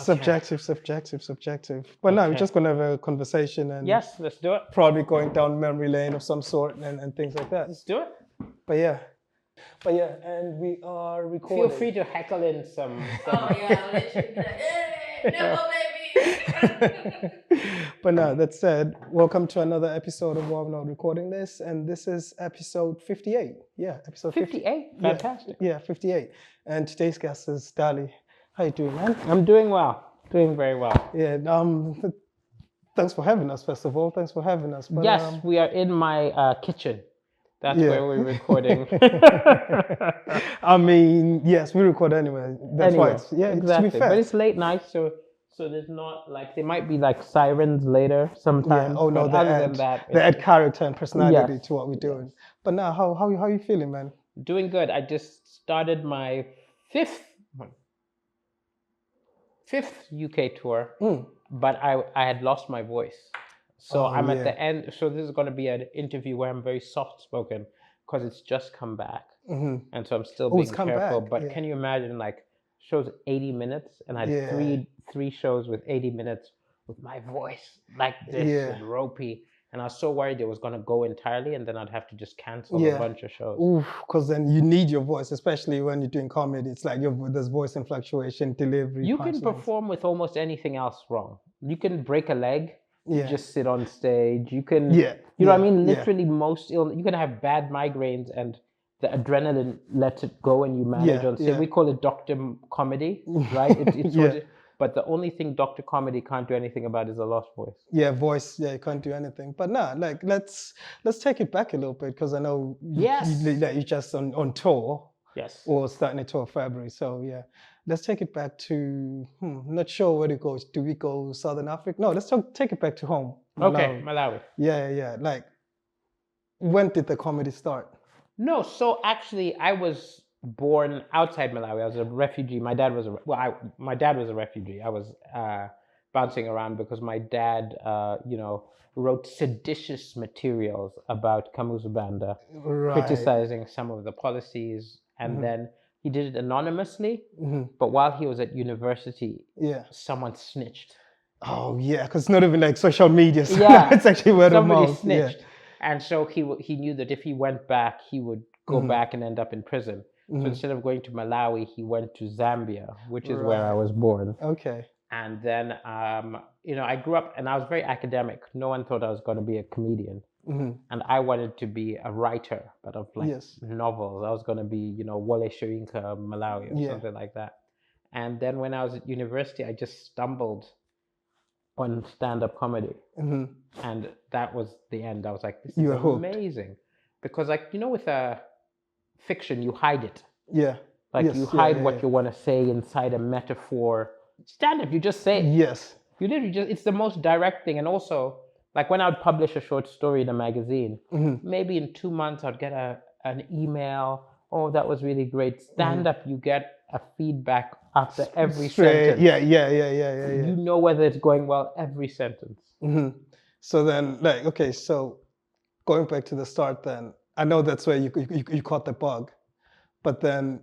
Subjective. But no, we're just going to have a conversation and yes, let's do it. Probably going down memory lane of some sort and things like that. Let's do it. But yeah, and we are recording. Feel free to heckle in some. Oh yeah, literally. No, baby. But no, that said, welcome to another episode of WAWNRT Recording This, and this is episode 58. Yeah, episode 58. Fantastic. Yeah, 58. And today's guest is Dali. How you doing, man? I'm doing well. Doing very well. Yeah. Thanks for having us. First of all, thanks for having us. But, yes, we are in my kitchen. That's where we're recording. I mean, yes, we record anyway. That's why it's, exactly. To be fair. But it's late night, so there's not like, there might be like sirens later sometimes. Yeah. Oh no, they add character and personality to what we're doing. But now, how you feeling, man? Doing good. I just started my fifth UK tour, but I had lost my voice. So I'm at the end. So this is going to be an interview where I'm very soft-spoken because it's just come back. And so I'm still being careful. But can you imagine, like, shows 80 minutes and I had three shows with 80 minutes with my voice like this and ropey. And I was so worried it was going to go entirely and then I'd have to just cancel a bunch of shows. Because then you need your voice, especially when you're doing comedy. It's like there's voice and fluctuation, delivery. You can perform with almost anything else wrong. You can break a leg. You just sit on stage. You can, you know what I mean? Literally most you can have bad migraines and the adrenaline lets it go and you manage on stage. We call it doctor comedy, right? But the only thing Dr. Comedy can't do anything about is a lost voice. Yeah, voice. Yeah, you can't do anything. But nah, like let's take it back a little bit because I know you're just on tour. Yes. Or starting a tour in February. So yeah, let's take it back to. Not sure where to go. Do we go Southern Africa? No, let's take it back to home. Malawi. Okay, Malawi. Yeah. Like, when did the comedy start? No, so actually, I was born outside Malawi. I was a refugee. My dad was my dad was a refugee. I was bouncing around because my dad, wrote seditious materials about Kamuzu Banda, criticizing some of the policies, and then he did it anonymously. But while he was at university, someone snitched. Oh yeah, because it's not even like social media. So it's actually word of mouth. Somebody snitched, and so he knew that if he went back, he would go back and end up in prison. So instead of going to Malawi, he went to Zambia, which is where I was born. Okay. And then, I grew up and I was very academic. No one thought I was going to be a comedian. And I wanted to be a writer, but of novels. I was going to be, Wole Soyinka Malawi or something like that. And then when I was at university, I just stumbled on stand-up comedy. And that was the end. I was like, this is amazing. Because with a fiction, you hide it. You hide what you want to say inside a metaphor. Stand-up, you just say it. Yes. You literally it's the most direct thing. And also, like when I would publish a short story in a magazine, maybe in 2 months I'd get an email. Oh, that was really great. Stand-up, you get a feedback after every sentence. Yeah. You know whether it's going well every sentence. So then, so going back to the start then, I know that's where you caught the bug, but then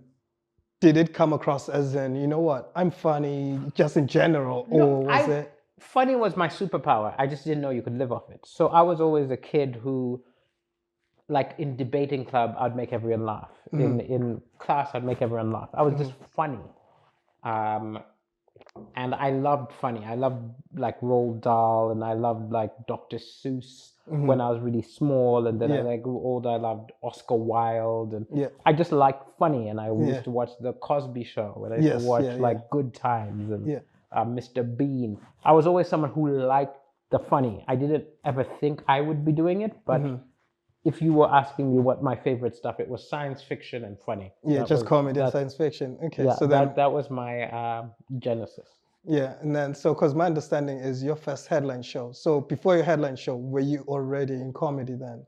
did it come across as in, you know what, I'm funny just in general, or was it? Funny was my superpower. I just didn't know you could live off it. So I was always a kid who, like in debating club, I'd make everyone laugh. In class, I'd make everyone laugh. I was just funny. And I loved funny. I loved like Roald Dahl, and I loved like Dr. Seuss when I was really small. And then as I grew older, I loved Oscar Wilde. And I just liked funny. And I used to watch The Cosby Show. And I used to watch like Good Times and Mr. Bean. I was always someone who liked the funny. I didn't ever think I would be doing it, but if you were asking me what my favorite stuff, it was science fiction and funny. Yeah, just comedy and science fiction. Okay, so then that was my genesis. Yeah, and then because my understanding is your first headline show. So before your headline show, were you already in comedy then?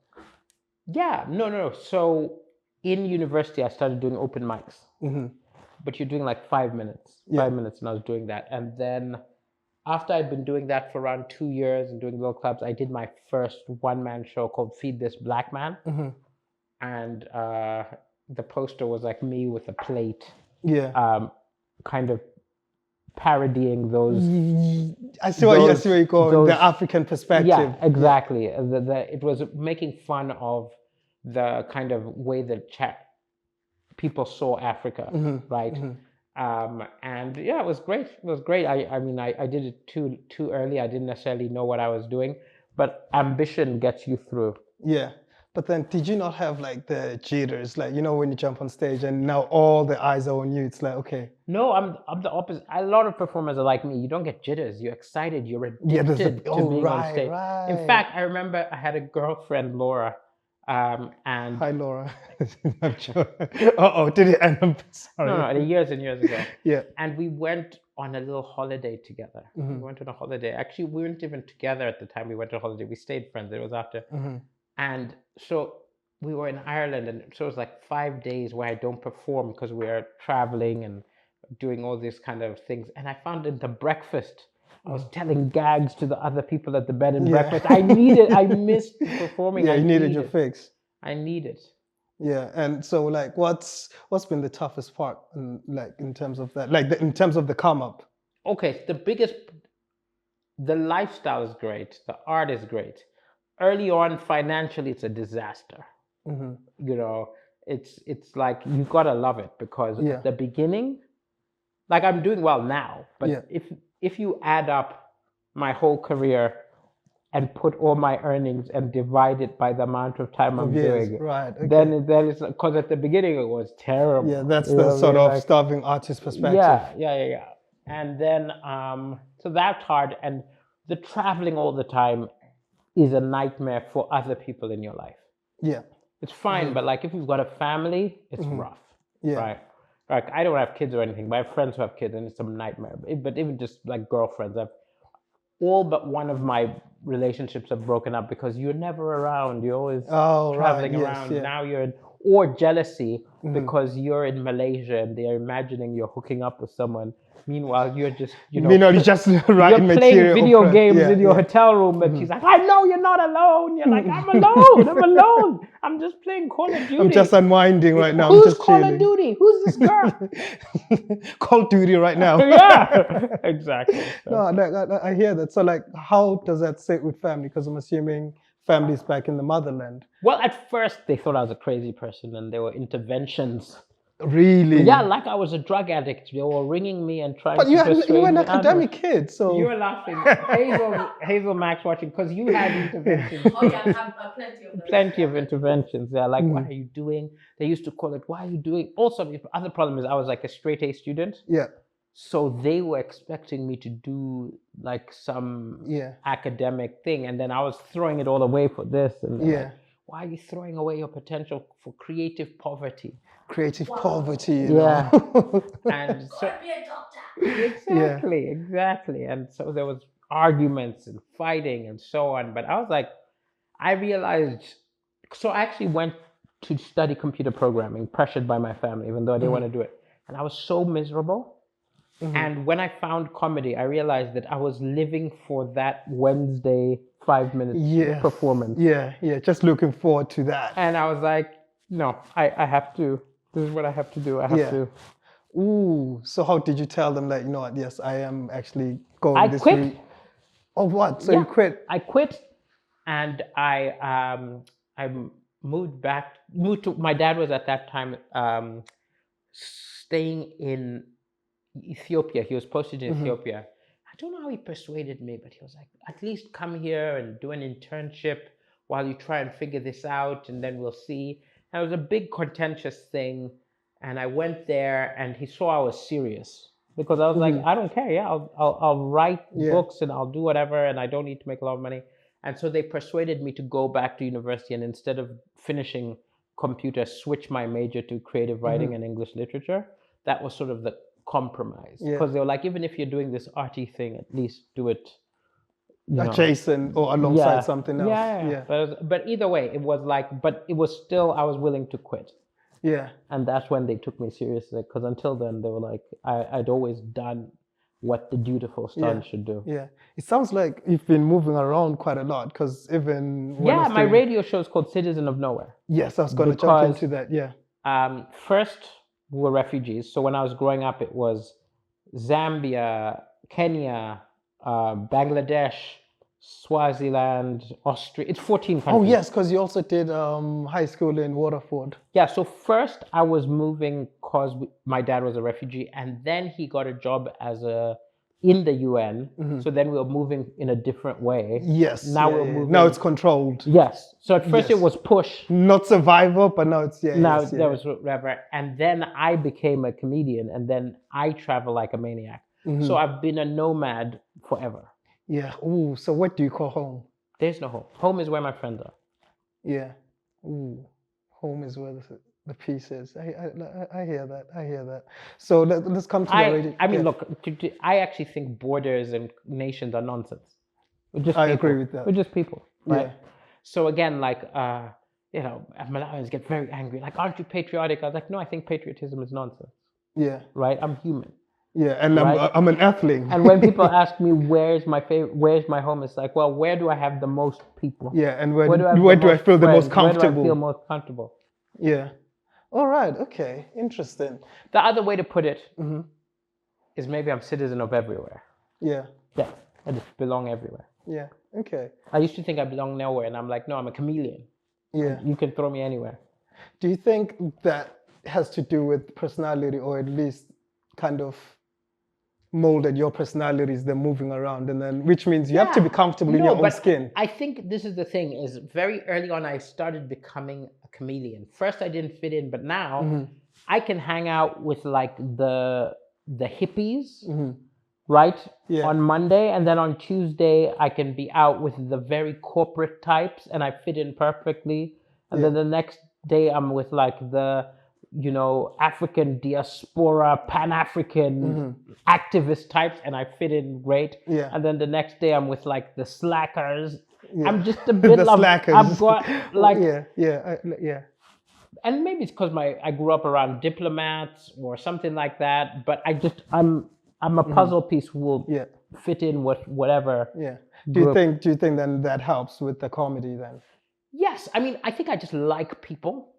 Yeah, no. So in university, I started doing open mics. But you're doing like 5 minutes. 5 minutes, and I was doing that. And then after I'd been doing that for around 2 years and doing little clubs, I did my first one-man show called Feed This Black Man. And the poster was like me with a plate, kind of parodying those. I see what you call the African perspective. Yeah, exactly. It was making fun of the kind of way that people saw Africa, right? And yeah, it was great. It was great. I mean, I did it too early. I didn't necessarily know what I was doing, but ambition gets you through. Yeah. But then did you not have like the jitters? Like, you know, when you jump on stage and now all the eyes are on you, it's like, okay. No, I'm the opposite. A lot of performers are like me. You don't get jitters. You're excited. You're addicted to being on stage. Right. In fact, I remember I had a girlfriend, Laura, and hi, Laura. I'm sure. Did it end up? Sorry. No, years and years ago. Yeah. And we went on a little holiday together. We went on a holiday. Actually, we weren't even together at the time we went on holiday. We stayed friends. It was after. And so we were in Ireland, and so it was like 5 days where I don't perform because we are traveling and doing all these kind of things. And I found in the breakfast, I was telling gags to the other people at the bed and breakfast. I missed performing. Yeah, you needed your fix. I need it. Yeah, and so like, what's been the toughest part, in terms of that, like in terms of the come up? Okay, the lifestyle is great. The art is great. Early on, financially, it's a disaster. You know, it's like you gotta love it because at the beginning, like I'm doing well now, but if you add up my whole career and put all my earnings and divide it by the amount of time I'm doing, right? Okay. Then it's because at the beginning it was terrible. Yeah, that's the sort of starving artist perspective. Yeah. And then so that's hard, and the traveling all the time is a nightmare for other people in your life. Yeah. It's fine, but like if you've got a family, it's rough. Yeah. Right. Like I don't have kids or anything, but I have friends who have kids and it's a nightmare. But even just like girlfriends, all but one of my relationships have broken up because you're never around. You're always traveling around. Yeah. Now you're or jealousy because you're in Malaysia and they're imagining you're hooking up with someone. Meanwhile, you're just, you're just writing you're playing video games in your hotel room, but she's like, I know you're not alone. You're like, I'm alone. I'm alone. I'm just playing Call of Duty. I'm just unwinding right now. Who's Call of Duty? Who's this girl? Call of Duty right now. Yeah, exactly. So. No, I hear that. So like, how does that sit with family? Because I'm assuming family's back in the motherland. Well, at first they thought I was a crazy person and there were interventions. Really? Yeah, like I was a drug addict. They were ringing me and trying to persuade me. But you were an academic kid, so... You were laughing. Hazel Max watching, because you had interventions. Oh yeah, I have plenty of those. Plenty of interventions. They're like, what are you doing? They used to call it, why are you doing? Also, the other problem is I was like a straight A student. Yeah. So they were expecting me to do like some academic thing. And then I was throwing it all away for this. And like, why are you throwing away your potential for creative poverty? Creative poverty, you know. And so be a doctor. Exactly. And so there was arguments and fighting and so on. But I was like, I realized, so I actually went to study computer programming, pressured by my family, even though I didn't want to do it. And I was so miserable. And when I found comedy, I realized that I was living for that Wednesday 5 minutes performance. Yeah, just looking forward to that. And I was like, no, I have to. This is what I have to do. I have to. Ooh, so how did you tell them that, you know what, yes, I am actually going this quit. route? Oh, what? So you quit? I quit, and I moved to, my dad was at that time staying in Ethiopia. He was posted in Ethiopia. I don't know how he persuaded me, but he was like, at least come here and do an internship while you try and figure this out, and then we'll see. And it was a big contentious thing. And I went there and he saw I was serious because I was like, I don't care. Yeah, I'll write books and I'll do whatever. And I don't need to make a lot of money. And so they persuaded me to go back to university and instead of finishing computer, switch my major to creative writing and English literature. That was sort of the compromise because they were like, even if you're doing this arty thing, at least do it adjacent or alongside something else. But either way, it was like, but it was still, I was willing to quit. Yeah. And that's when they took me seriously because until then they were like, I'd always done what the dutiful son should do. Yeah. It sounds like you've been moving around quite a lot because even when my radio show is called Citizen of Nowhere. Yes, I was going to jump into that. Yeah. First, we were refugees. So when I was growing up, it was Zambia, Kenya, Bangladesh, Swaziland, Austria. It's 14 countries. Oh yes, because you also did high school in Waterford. Yeah, so first I was moving because my dad was a refugee, and then he got a job in the UN. So then we were moving in a different way. Yes. Now we're moving. Now it's controlled. Yes. So at first it was push. Not survival, but now it's Now there was whatever, and then I became a comedian, and then I travel like a maniac. So I've been a nomad forever. Yeah. Ooh. So what do you call home? There's no home. Home is where my friends are. Yeah. Ooh. Home is where the peace is. I hear that. I hear that. So let's come to the I mean, look, I actually think borders and nations are nonsense. We're just I people. agree with that. We're just people, right? Yeah. So again, like, Malawians get very angry. Like, aren't you patriotic? I was like, no, I think patriotism is nonsense. Yeah. Right? I'm human. Yeah, and right? I'm an earthling. And when people ask me where's my home, it's like, well, where do I have the most people? Yeah, and where do I feel the most comfortable? Where do I feel most comfortable? Yeah. All right. Okay. Interesting. The other way to put it is maybe I'm citizen of everywhere. Yeah. Yeah. I just belong everywhere. Yeah. Okay. I used to think I belong nowhere, and I'm like, no, I'm a chameleon. Yeah. You can throw me anywhere. Do you think that has to do with personality, or at least kind of molded your personalities, they're moving around, and then which means you have to be comfortable in your own skin? I think this is the thing, is very early on I started becoming a chameleon. First I didn't fit in, but now I can hang out with like the hippies, right? Yeah. On Monday, and then on Tuesday I can be out with the very corporate types and I fit in perfectly. And then the next day I'm with like the African diaspora, Pan-African activist types, and I fit in great. Yeah. And then the next day I'm with like the slackers. Yeah. I'm just a bit the slackers. I've got like yeah. And maybe it's because I grew up around diplomats or something like that. But I'm a puzzle piece who will fit in with whatever. Yeah. Do you think then that helps with the comedy then? Yes. I mean, I think I just like people.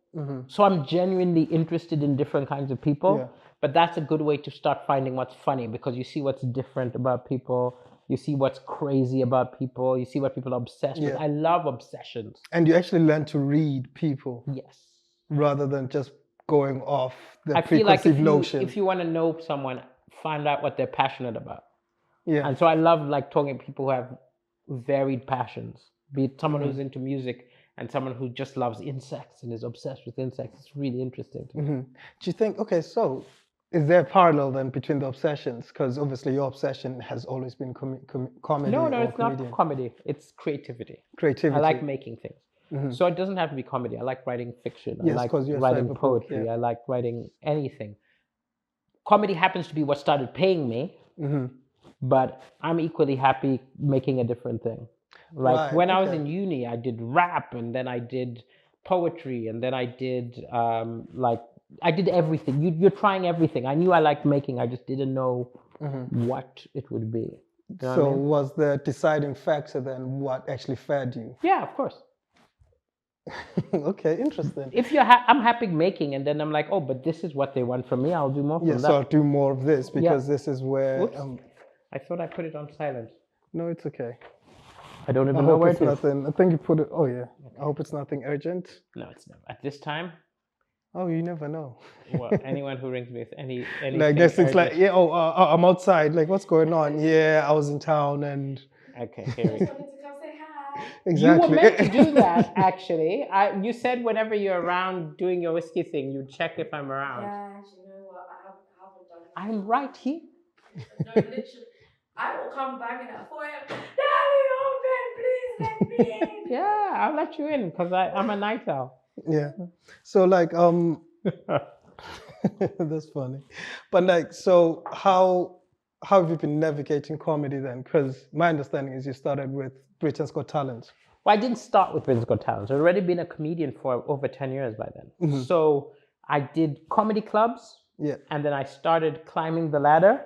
So I'm genuinely interested in different kinds of people, but that's a good way to start finding what's funny, because you see what's different about people, you see what's crazy about people, you see what people are obsessed with. I love obsessions. And you actually learn to read people. Yes. Rather than just going off the preconceived notion. If you want to know someone, find out what they're passionate about. Yeah. And so I love like talking to people who have varied passions, be it someone who's into music and someone who just loves insects and is obsessed with insects. It's really interesting to me. Do you think, okay, so is there a parallel then between the obsessions? Because obviously your obsession has always been comedy. No, it's not comedy. It's creativity. I like making things. So it doesn't have to be comedy. I like writing fiction. I like writing poetry. Yeah. I like writing anything. Comedy happens to be what started paying me, but I'm equally happy making a different thing. Like when I was in uni, I did rap, and then I did poetry, and then I did I did everything. You're trying everything. I knew I liked making. I just didn't know what it would be. You know so was the deciding factor then what actually fed you? Yeah, of course. Okay, interesting. If I'm happy making, and then I'm like, oh, but this is what they want from me. I'll do more from that. So I'll do more of this because this is where. I thought I put it on silent. No, it's okay. I don't even know where it's nothing. I think you put it. Oh yeah. Okay. I hope it's nothing urgent. No, it's not. At this time. Oh, you never know. Well, anyone who rings me with any. I guess it's like I'm outside. Like, what's going on? Yeah, I was in town and. Okay, here we go. Exactly. You were meant to do that, actually. You said whenever you're around doing your whiskey thing, you check if I'm around. Yeah, you know what? I haven't done it. I'm right here. No, literally. I will come banging at 4 a.m. Daddy, open, please let me in. Yeah, I'll let you in because I'm a night owl. Yeah. So like that's funny. But like, so how have you been navigating comedy then? Because my understanding is you started with Britain's Got Talent. Well, I didn't start with Britain's Got Talent. I'd already been a comedian for over 10 years by then. So I did comedy clubs. Yeah. And then I started climbing the ladder.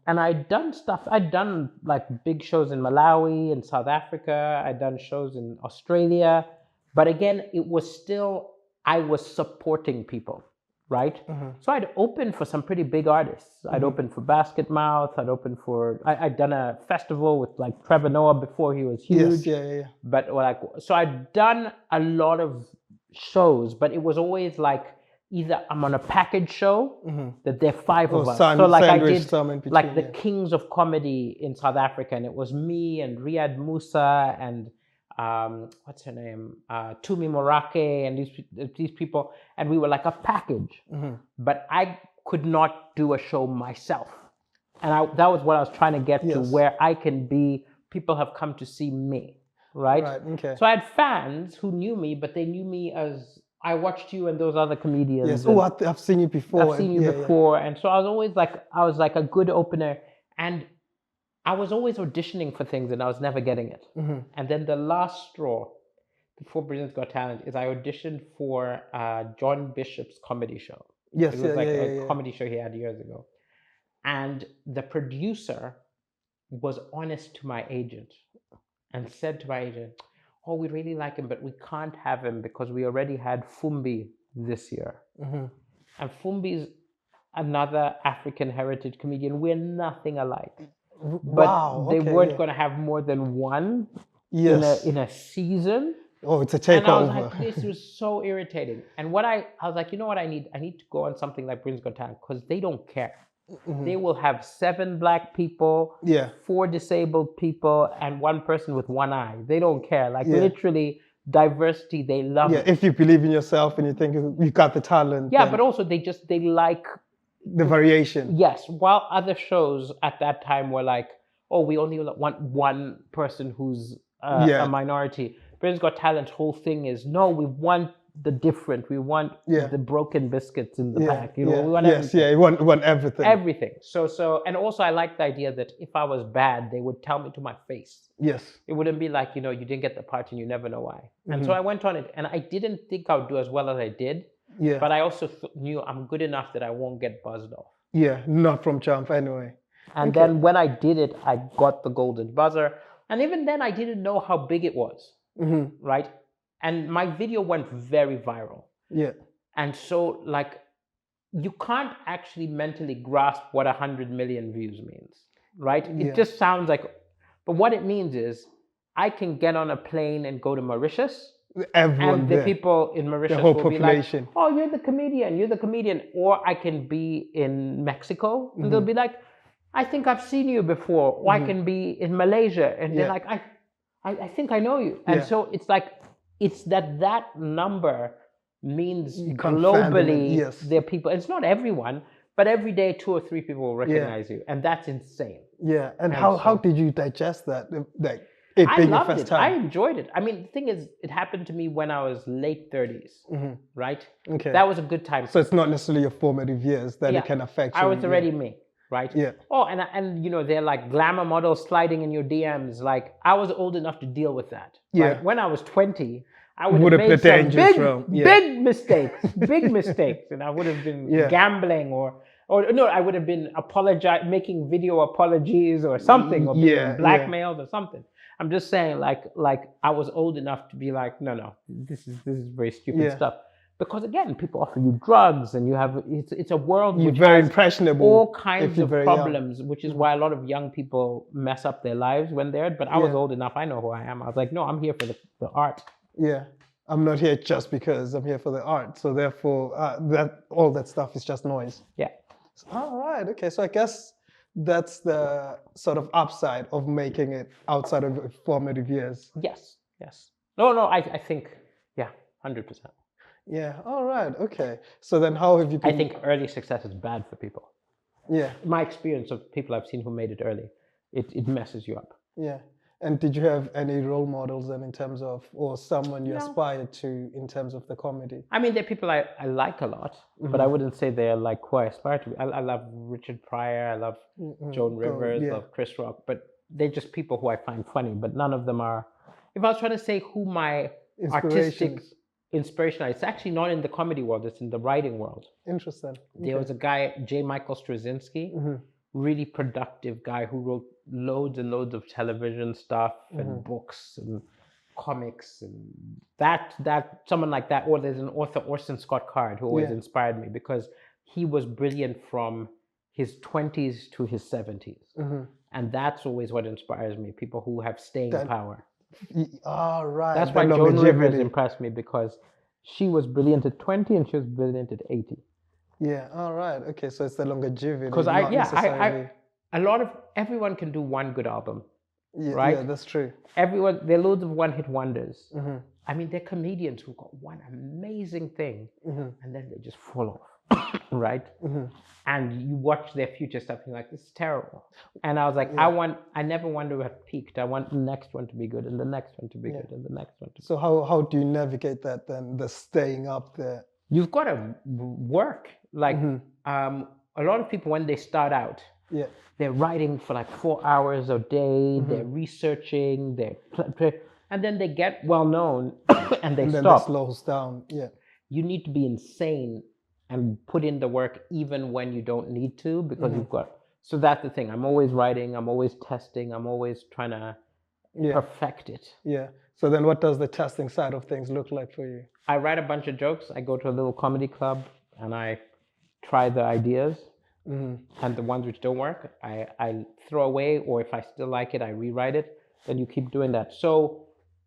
And I'd done stuff. I'd done like big shows in Malawi and South Africa. I'd done shows in Australia. But again, it was still, I was supporting people. right? So I'd open for some pretty big artists. I'd open for Basket Mouth. I'd done a festival with like Trevor Noah before he was huge. Yes, yeah. But like, so I'd done a lot of shows, but it was always like either I'm on a package show that there are 5 of us. So like I did like the Kings of Comedy in South Africa, and it was me and Riyad Musa and what's her name, Tumi Morake, and these people, and we were like a package. But I could not do a show myself, and that was what I was trying to get to, where I can be. People have come to see me, right? Okay. So I had fans who knew me, but they knew me as I watched you and those other comedians. Yes. Oh, I've seen you before. I've seen you before, and so I was like a good opener, and I was always auditioning for things and I was never getting it. And then the last straw before Britain's Got Talent is I auditioned for John Bishop's comedy show. Yes, it was like a comedy show he had years ago. And the producer was honest to my agent and said to my agent, "Oh, we really like him, but we can't have him because we already had Fumbi this year." And Fumbi's another African heritage comedian. We're nothing alike. But they weren't going to have more than one in a season. Oh, it's a takeover. And I was like, this was so irritating. And I was like, you know what I need? I need to go on something like Britain's Got Talent, because they don't care. They will have 7 black people, 4 disabled people, and 1 person with 1 eye. They don't care. Like literally diversity, they love it. If you believe in yourself and you think you got the talent. Yeah, but also they like the variation. Yes, while other shows at that time were like, oh, we only want 1 person who's a minority. Britain's Got Talent's whole thing is, no, we want the different. We want the broken biscuits in the pack. You know, we want everything. You want everything. Everything. So, and also I like the idea that if I was bad, they would tell me to my face. Yes. It wouldn't be like, you didn't get the part and you never know why. And so I went on it, and I didn't think I would do as well as I did. Yeah. But I also knew I'm good enough that I won't get buzzed off. Yeah, not from jump anyway. And then when I did it, I got the golden buzzer. And even then, I didn't know how big it was, right? And my video went very viral. Yeah. And so, like, you can't actually mentally grasp what 100 million views means, right? It just sounds like, but what it means is I can get on a plane and go to Mauritius. Everyone and the people in Mauritius will population. Be like, "Oh, you're the comedian." Or I can be in Mexico, and they'll be like, "I think I've seen you before." Or I can be in Malaysia, and they're like, I think I know you." And so it's like, it's that number means globally there are people. It's not everyone, but every day 2 or 3 people will recognize you, and that's insane. Yeah, and how did you digest that? Like, I loved it. I enjoyed it. I mean, the thing is, it happened to me when I was late 30s, right? Okay. That was a good time. So it's not necessarily your formative years that it can affect you. I was already me, right? Yeah. Oh, and they're like glamour models sliding in your DMs. Like, I was old enough to deal with that. Right? Yeah. When I was 20, I would have made some big mistakes, and I would have been gambling or no, I would have been making video apologies or something, or being blackmailed or something. I'm just saying, like I was old enough to be like, no, this is very stupid stuff. Because again, people offer you drugs, and it's a world you're which very has impressionable, all kinds of problems, which is why a lot of young people mess up their lives when they're. But I was old enough; I know who I am. I was like, no, I'm here for the art. Yeah, I'm not here just because I'm here for the art. So therefore, all that stuff is just noise. Yeah. All right. Okay. So I guess that's the sort of upside of making it outside of formative years. Yes. No, I think, 100%. Yeah. All right. Okay. So then how have you been? I think early success is bad for people. Yeah. My experience of people I've seen who made it early, it messes you up. Yeah. And did you have any role models then in terms of, or someone you aspired to in terms of the comedy? I mean, they're people I like a lot, but I wouldn't say they're like who I aspire to be. I love Richard Pryor, I love Joan Rivers, I love Chris Rock, but they're just people who I find funny, but none of them are. If I was trying to say who my artistic inspiration is, it's actually not in the comedy world, it's in the writing world. Interesting. There was a guy, J. Michael Straczynski, really productive guy who wrote loads and loads of television stuff and books and comics and that someone like that, or there's an author, Orson Scott Card, who always inspired me because he was brilliant from his 20s to his 70s. And that's always what inspires me, people who have staying power. Right. That's why Joan Rivers impressed me, because she was brilliant at 20 and she was brilliant at 80. Yeah, all right. Okay, so it's the longevity. Because everyone can do one good album. Yeah, right? Yeah, that's true. There are loads of one-hit wonders. I mean, they're comedians who got one amazing thing and then they just fall off, right? And you watch their future stuff and you're like, this is terrible. And I was like, I never want to have peaked. I want the next one to be good and the next one to be good and the next one to be good. So how do you navigate that then, the staying up there? You've got to work. Like a lot of people, when they start out, they're writing for like 4 hours a day, they're researching, and then they get well known and then stop. They slows down. Yeah. You need to be insane and put in the work even when you don't need to, because you've got, so that's the thing. I'm always writing, I'm always testing, I'm always trying to perfect it. Yeah. So then what does the testing side of things look like for you? I write a bunch of jokes. I go to a little comedy club and I try the ideas. And the ones which don't work, I throw away, or if I still like it, I rewrite it. Then you keep doing that. So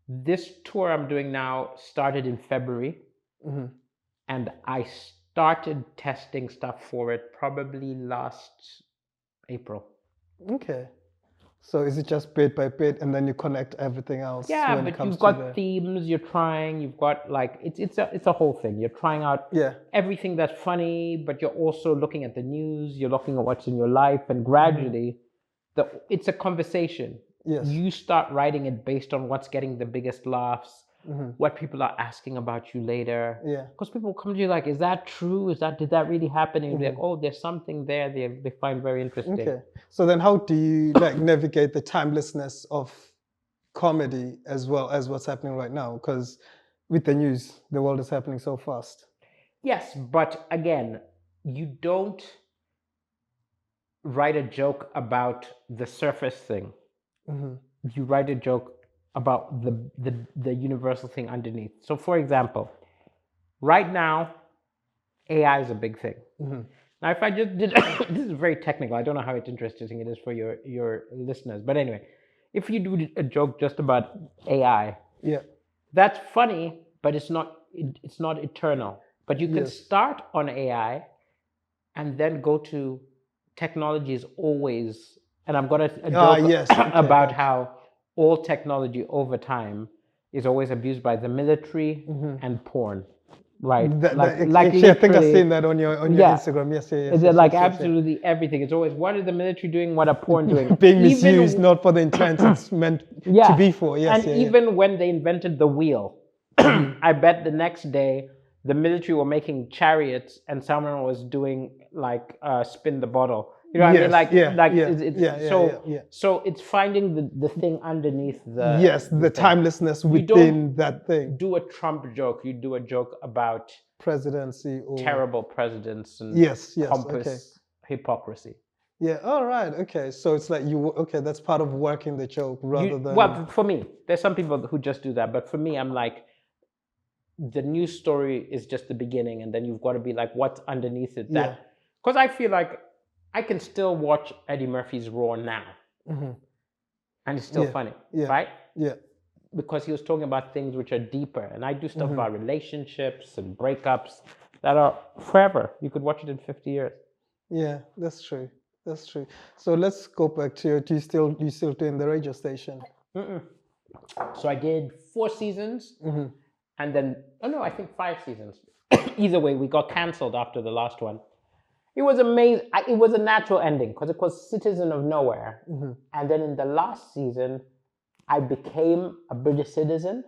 this tour I'm doing now started in February, and I started testing stuff for it probably last April. Okay. So is it just bit by bit, and then you connect everything else? Yeah, but you've got themes you're trying. You've got like it's a whole thing. You're trying out everything that's funny, but you're also looking at the news. You're looking at what's in your life, and gradually, it's a conversation. Yes. You start writing it based on what's getting the biggest laughs, what people are asking about you later. Yeah. Because people come to you like, is that true? Did that really happen? And you're like, oh, there's something there they find very interesting. Okay. So then how do you like navigate the timelessness of comedy as well as what's happening right now? Because with the news, the world is happening so fast. Yes, but again, you don't write a joke about the surface thing. You write a joke about the universal thing underneath. So for example, right now, AI is a big thing. Now, if I just did, this is very technical. I don't know how interesting it is for your listeners. But anyway, if you do a joke just about AI, that's funny, but it's not eternal. But you can start on AI and then go to technology is always, and I've got a joke about how all technology over time is always abused by the military and porn. Right. I think I've seen that on your Instagram. Yes. Is it like absolutely everything? It's always, what is the military doing? What are porn doing? Being misused, not for the intent it's meant to be for. Yes. And even when they invented the wheel, I bet the next day the military were making chariots and someone was doing like spin the bottle. You know what I mean? So it's finding the thing underneath the timelessness within that thing. Do a Trump joke. You do a joke about presidency or terrible presidents and pompous hypocrisy. Yeah. All right. Okay. So it's like that's part of working the joke rather than. Well, for me, there's some people who just do that, but for me, I'm like, the news story is just the beginning, and then you've got to be like, what's underneath it? Because I feel like I can still watch Eddie Murphy's Raw now, and it's still funny, right? Yeah. Because he was talking about things which are deeper, and I do stuff about relationships and breakups that are forever. You could watch it in 50 years. Yeah, that's true. That's true. So let's go back to you still doing the radio station? So I did 4 seasons, and then I think 5 seasons. Either way, we got cancelled after the last one. It was amazing. It was a natural ending because it was Citizen of Nowhere. And then in the last season, I became a British citizen.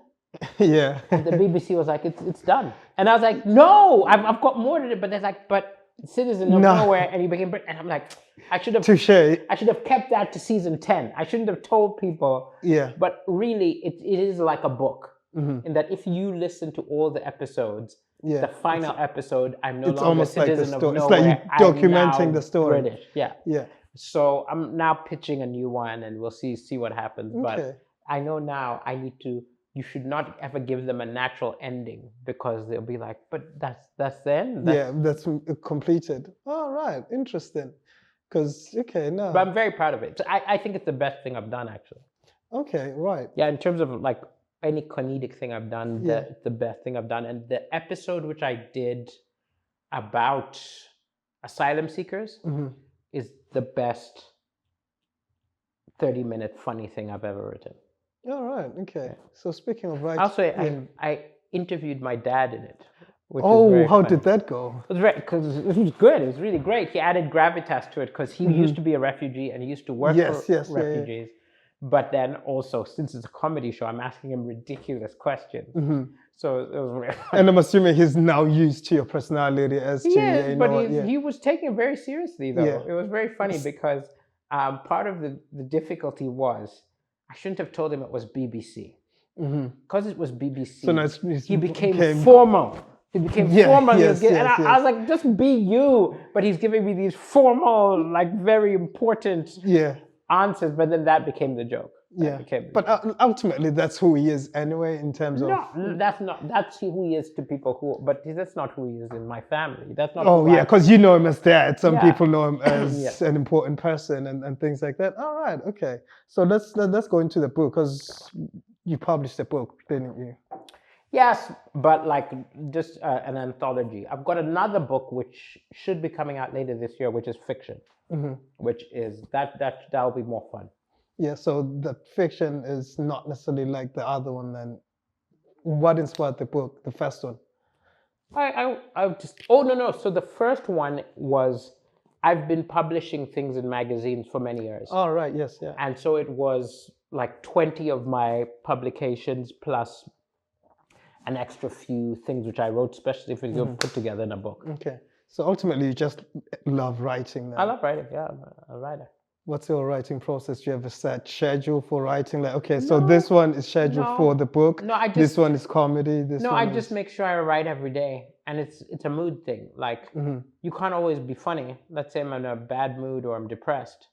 Yeah. And the BBC was like, it's done. And I was like, no, I've got more to it. But they're like, but Citizen of Nowhere, and you became British. And I'm like, I should have kept that to season 10. I shouldn't have told people. Yeah. But really, it is like a book. In that if you listen to all the episodes, the final episode, I'm no longer a citizen of nowhere. It's like you documenting the story. British, yeah. So I'm now pitching a new one, and we'll see what happens. But I know now I need to you should not ever give them a natural ending, because they'll be like, but that's the end. That's completed. Oh, right. Interesting. Because, okay, no. But I'm very proud of it. So I think it's the best thing I've done, actually. Okay, right. Yeah, in terms of like any comedic thing I've done, the best thing I've done. And the episode which I did about asylum seekers is the best 30-minute funny thing I've ever written. All right, okay. Yeah. So speaking of writing... Also, I interviewed my dad in it. Oh, how did that go? It was because it was good. It was really great. He added gravitas to it because he used to be a refugee and he used to work for refugees. But then also, since it's a comedy show, I'm asking him ridiculous questions. So it was really funny. And I'm assuming he's now used to your personality as to... Yes, but he was taking it very seriously, though. Yeah. It was very funny because part of the difficulty was I shouldn't have told him it was BBC. Because it was BBC, so now he became formal. He became formal. And I was like, just be you. But he's giving me these formal, like very important answers. But then that became the joke. But ultimately, that's who he is anyway, in terms of... No, that's who he is to people who... But that's not who he is in my family. That's not... Oh, yeah, because you know him as dad. Some people know him as an important person and things like that. All right, okay. So let's go into the book, because you published a book, didn't you? Yes, but like just an anthology. I've got another book which should be coming out later this year, which is fiction, which is that'll be more fun. Yeah, so the fiction is not necessarily like the other one. Then, what inspired the book, the first one? So the first one was I've been publishing things in magazines for many years. Oh, right, yes, yeah. And so it was like 20 of my publications plus an extra few things which I wrote specially for you put together in a book. Okay. So ultimately, you just love writing then? I love writing, yeah. I'm a writer. What's your writing process? Do you have a set schedule for writing? Like, okay, so this one is scheduled for the book. No, this one is comedy. I just make sure I write every day. And it's a mood thing. Like, you can't always be funny. Let's say I'm in a bad mood or I'm depressed.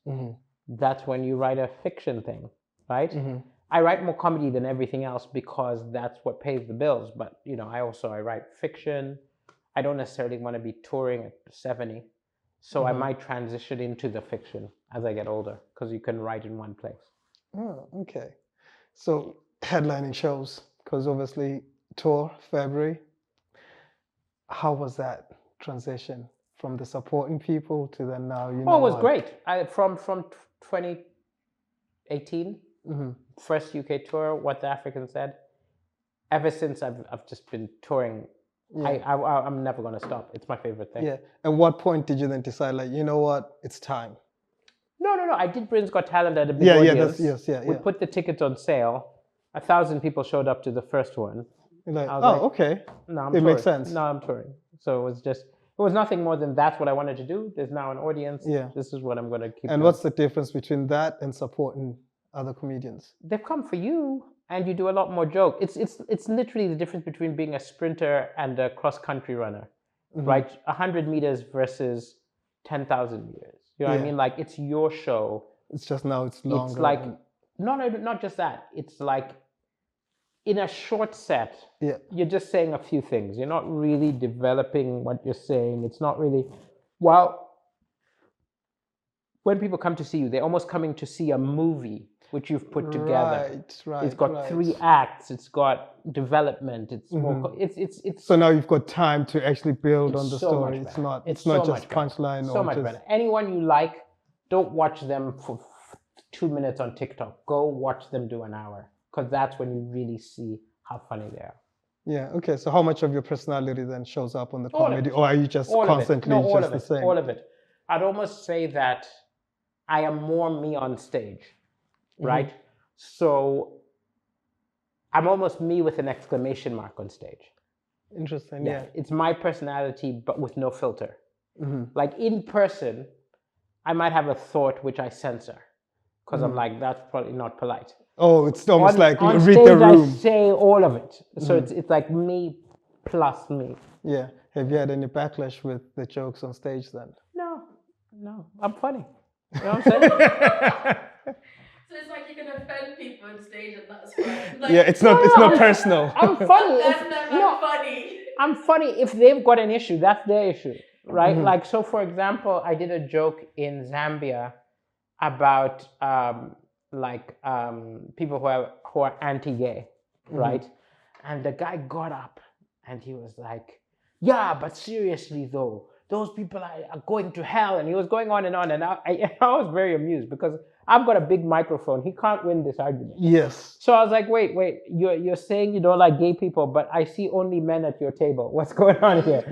That's when you write a fiction thing, right? I write more comedy than everything else because that's what pays the bills. But, I write fiction. I don't necessarily want to be touring at 70. So I might transition into the fiction as I get older, because you can write in one place. Oh, okay. So headlining shows, because obviously tour, February. How was that transition from the supporting people to then now, it was great. From 2018, first UK tour, What the African Said. Ever since I've just been touring. I'm never going to stop. It's my favorite thing. Yeah. At what point did you then decide, like, you know what, it's time? No. I did Britain's Got Talent at a big audience. We put the tickets on sale. 1,000 people showed up to the first one. Like, okay. No, it makes sense. No, I'm touring. So it was nothing more than that's what I wanted to do. There's now an audience. Yeah. This is what I'm going to keep doing. What's the difference between that and supporting other comedians? They've come for you. And you do a lot more joke. It's literally the difference between being a sprinter and a cross-country runner, right? 100 meters versus 10,000 meters. You know what I mean? Like, it's your show. It's just now it's longer. It's like, not just that. It's like, in a short set, you're just saying a few things. You're not really developing what you're saying. It's not really, when people come to see you, they're almost coming to see a movie which you've put together. Right. It's got 3 acts. It's got development. It's more. It's. So now you've got time to actually build on the story. It's not just punchline. So much better. Anyone you like, don't watch them for 2 minutes on TikTok. Go watch them do an hour, because that's when you really see how funny they are. Yeah. Okay. So how much of your personality then shows up on the comedy, or are you just constantly just the same? All of it. I'd almost say that I am more me on stage. Right? So I'm almost me with an exclamation mark on stage. Interesting, yeah. It's my personality, but with no filter. Like, in person, I might have a thought which I censor, because I'm like, that's probably not polite. Oh, it's almost on read stage, the room. I say all of it. So it's like me plus me. Yeah. Have you had any backlash with the jokes on stage then? No. I'm funny. You know what I'm saying? So it's like you can offend people on stage and that's fine. Like, yeah, it's not personal. I'm funny. That's never funny. I'm funny if they've got an issue. That's their issue, right? Mm-hmm. Like, so for example, I did a joke in Zambia about people who are anti-gay, right? And the guy got up and he was like, "Yeah, but seriously though, those people are going to hell." And he was going on, and I was very amused because I've got a big microphone. He can't win this argument. Yes. So I was like, wait, you're saying you don't like gay people, but I see only men at your table. What's going on here?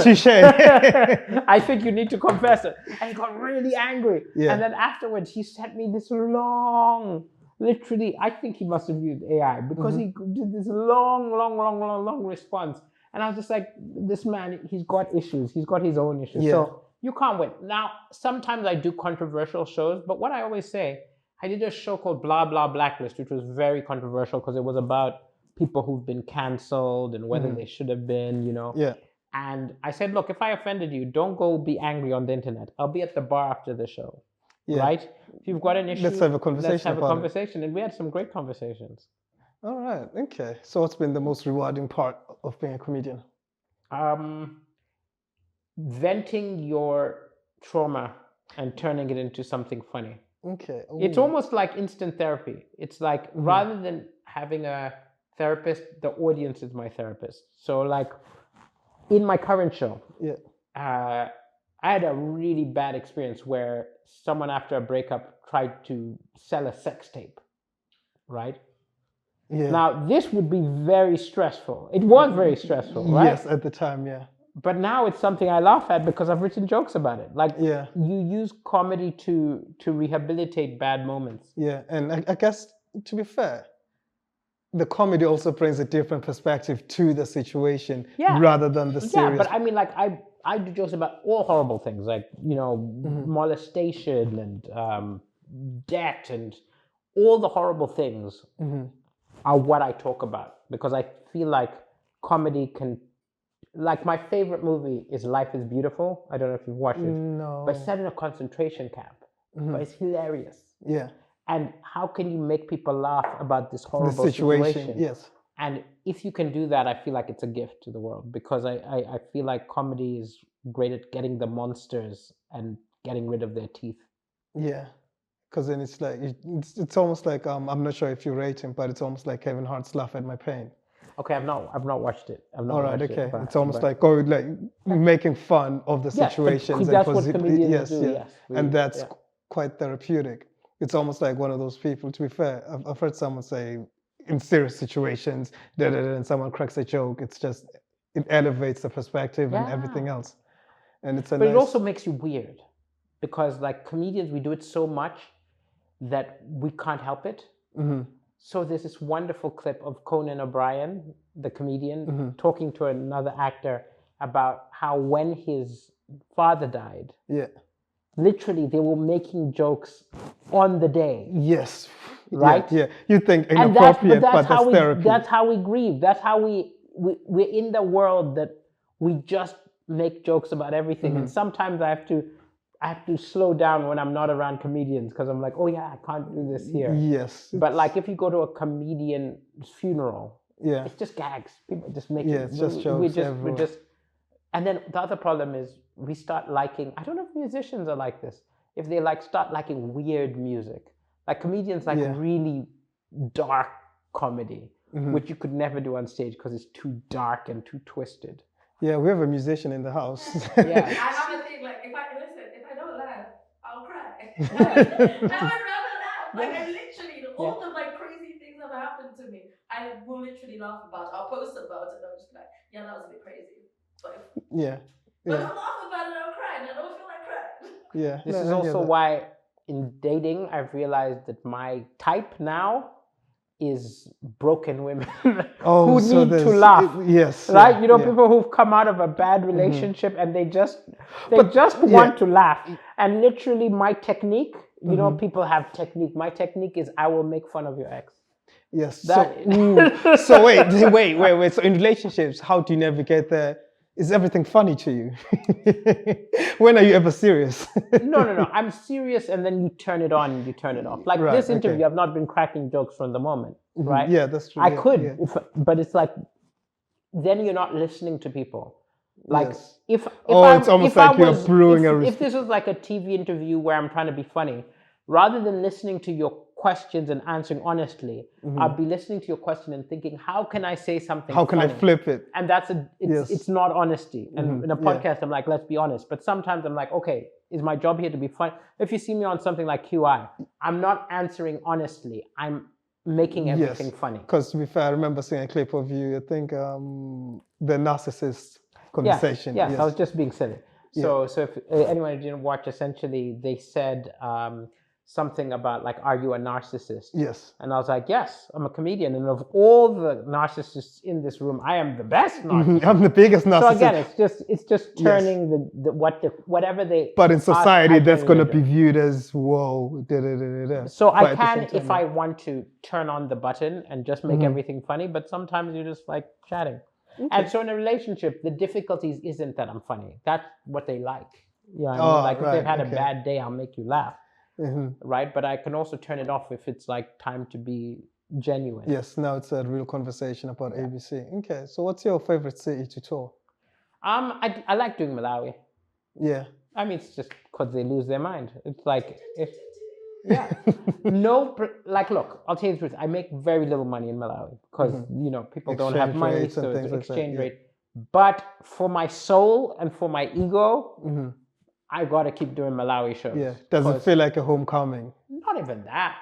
Touche. I think you need to confess it. And he got really angry. Yeah. And then afterwards, he sent me this long, literally, I think he must have used AI because he did this long response. And I was just like, this man, he's got issues. He's got his own issues. Yeah. So you can't win. Now, sometimes I do controversial shows, but what I always say, I did a show called Blah Blah Blacklist, which was very controversial because it was about people who've been canceled and whether they should have been, you know. Yeah. And I said, look, if I offended you, don't go be angry on the internet. I'll be at the bar after the show, right? If you've got an issue, let's have a conversation. Let's have a conversation. And we had some great conversations. All right. Okay. So what's been the most rewarding part of being a comedian? Venting your trauma and turning it into something funny. Okay. Ooh. It's almost like instant therapy. It's like rather than having a therapist, the audience is my therapist. So like in my current show, I had a really bad experience where someone after a breakup tried to sell a sex tape, right? Yeah. Now this would be very stressful. It was very stressful, right? Yes, at the time, yeah. But now it's something I laugh at because I've written jokes about it. Like, yeah, you use comedy to rehabilitate bad moments. Yeah, and I guess, to be fair, the comedy also brings a different perspective to the situation rather than the serious. Yeah, but I mean, like, I do jokes about all horrible things, like, you know, molestation and debt and all the horrible things are what I talk about because I feel like comedy can. Like, my favorite movie is Life is Beautiful. I don't know if you've watched it. No. But it's set in a concentration camp. But it's hilarious. Yeah. And how can you make people laugh about this horrible situation? Yes. And if you can do that, I feel like it's a gift to the world because I feel like comedy is great at getting the monsters and getting rid of their teeth. Yeah. Because then it's like, it's almost like, I'm not sure if you rate him, but it's almost like Kevin Hart's Laugh at My Pain. Okay, I've not watched it. All right, okay. It's almost like making fun of the situations. That's what comedians do. Yes, and that's quite therapeutic. It's almost like one of those people. To be fair, I've heard someone say, in serious situations, and someone cracks a joke. It's just it elevates the perspective and everything else. And it's it also makes you weird, because like comedians, we do it so much that we can't help it. So there's this wonderful clip of Conan O'Brien, the comedian, talking to another actor about how when his father died, literally they were making jokes on the day. Yes. Right? Yeah. You think inappropriate, but that's therapy. That's how we grieve. That's how we're in the world that we just make jokes about everything. And sometimes I have to slow down when I'm not around comedians because I'm like, oh yeah, I can't do this here. Yes. But like if you go to a comedian's funeral, it's just gags. People just make it. It's just jokes. We just, and then the other problem is we start liking, I don't know if musicians are like this, if they start liking weird music. Like comedians like really dark comedy, which you could never do on stage because it's too dark and too twisted. Yeah, we have a musician in the house. I have a thing, like, if I don't laugh, I'll cry. I would rather laugh. Like, I literally, all the like crazy things that have happened to me, I will literally laugh about it. I'll post about it and I'll just be like, yeah, that was a bit crazy. But but I'll laugh about it, I'll cry, and I don't feel like crying. Yeah. This is also why in dating, I've realized that my type now is broken women who need to laugh. Yes. Right? You know, people who've come out of a bad relationship and they just want to laugh. And literally my technique, you know, people have technique. My technique is I will make fun of your ex. Yes. So wait. So in relationships, how do you navigate the is everything funny to you? When are you ever serious? No. I'm serious, and then you turn it on and you turn it off. Like Right, this interview, okay. I've not been cracking jokes from the moment, right? Yeah, that's true. I yeah, could, yeah. but it's like then you're not listening to people. Like Yes. if It's almost like you're brewing if this was like a TV interview where I'm trying to be funny, rather than listening to your questions and answering honestly, I'd be listening to your question and thinking, how can I say something? How can funny? I flip it? And it's not honesty. And in a podcast, I'm like, let's be honest. But sometimes I'm like, okay, is my job here to be funny? If you see me on something like QI, I'm not answering honestly. I'm making everything funny. Because to be fair, I remember seeing a clip of you, I think the narcissist conversation. Yes, I was just being silly. So if anyone didn't watch, essentially they said something about like, are you a narcissist? Yes. And I was like, yes, I'm a comedian, and of all the narcissists in this room, I am the best narcissist. I'm the biggest narcissist. So again, it's just turning whatever they. But in society, that's going to be viewed as whoa. So I can, if I want to, turn on the button and just make everything funny. But sometimes you're just like chatting. Okay. And so in a relationship, the difficulties isn't that I'm funny. That's what they like. You know what I mean? Like if they've had a bad day, I'll make you laugh. Right? But I can also turn it off if it's like time to be genuine. Yes, now it's a real conversation about ABC. Okay, so what's your favorite city to tour? I like doing Malawi. Yeah. I mean, it's just because they lose their mind. It's like, look, I'll tell you the truth. I make very little money in Malawi because, people don't have money, so it's exchange rate. But for my soul and for my ego, I got to keep doing Malawi shows. Yeah. Does it feel like a homecoming? Not even that.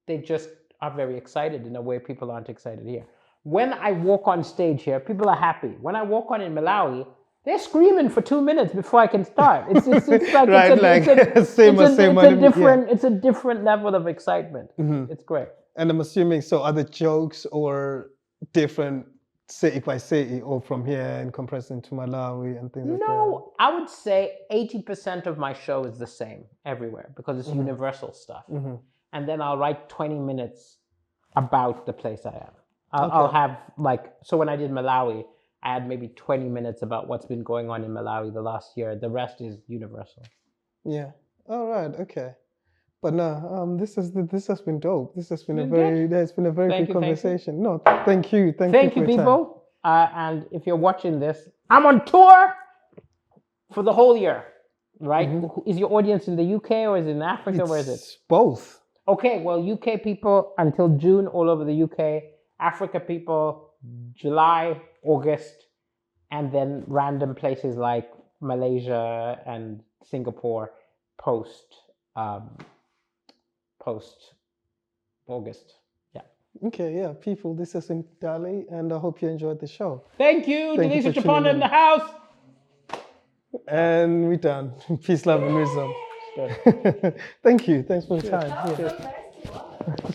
They just are very excited in a way people aren't excited here. When I walk on stage here, people are happy. When I walk on in Malawi, they're screaming for 2 minutes before I can start. It's like it's a different level of excitement. It's great. And I'm assuming are the jokes or different city by city or from here and compressed into Malawi and things like that? No, I would say 80% of my show is the same everywhere because it's universal stuff. And then I'll write 20 minutes about the place I am. I'll have so when I did Malawi, I had maybe 20 minutes about what's been going on in Malawi the last year. The rest is universal. Yeah. All right. Okay. But no, this has been dope. This has been it's been a very good conversation. No, thank you. Thank you, people. And if you're watching this, I'm on tour for the whole year, right? Is your audience in the UK or is it in Africa? Where is it? Both. Okay, well, UK people until June all over the UK. Africa people, July, August, and then random places like Malaysia and Singapore post August. Yeah. Okay, yeah, people, this has been Dali, and I hope you enjoyed the show. Thank you. Daliso Chaponda in the house. And we're done. Peace, love, and wisdom. Thank you. Thanks for your time.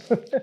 Yeah.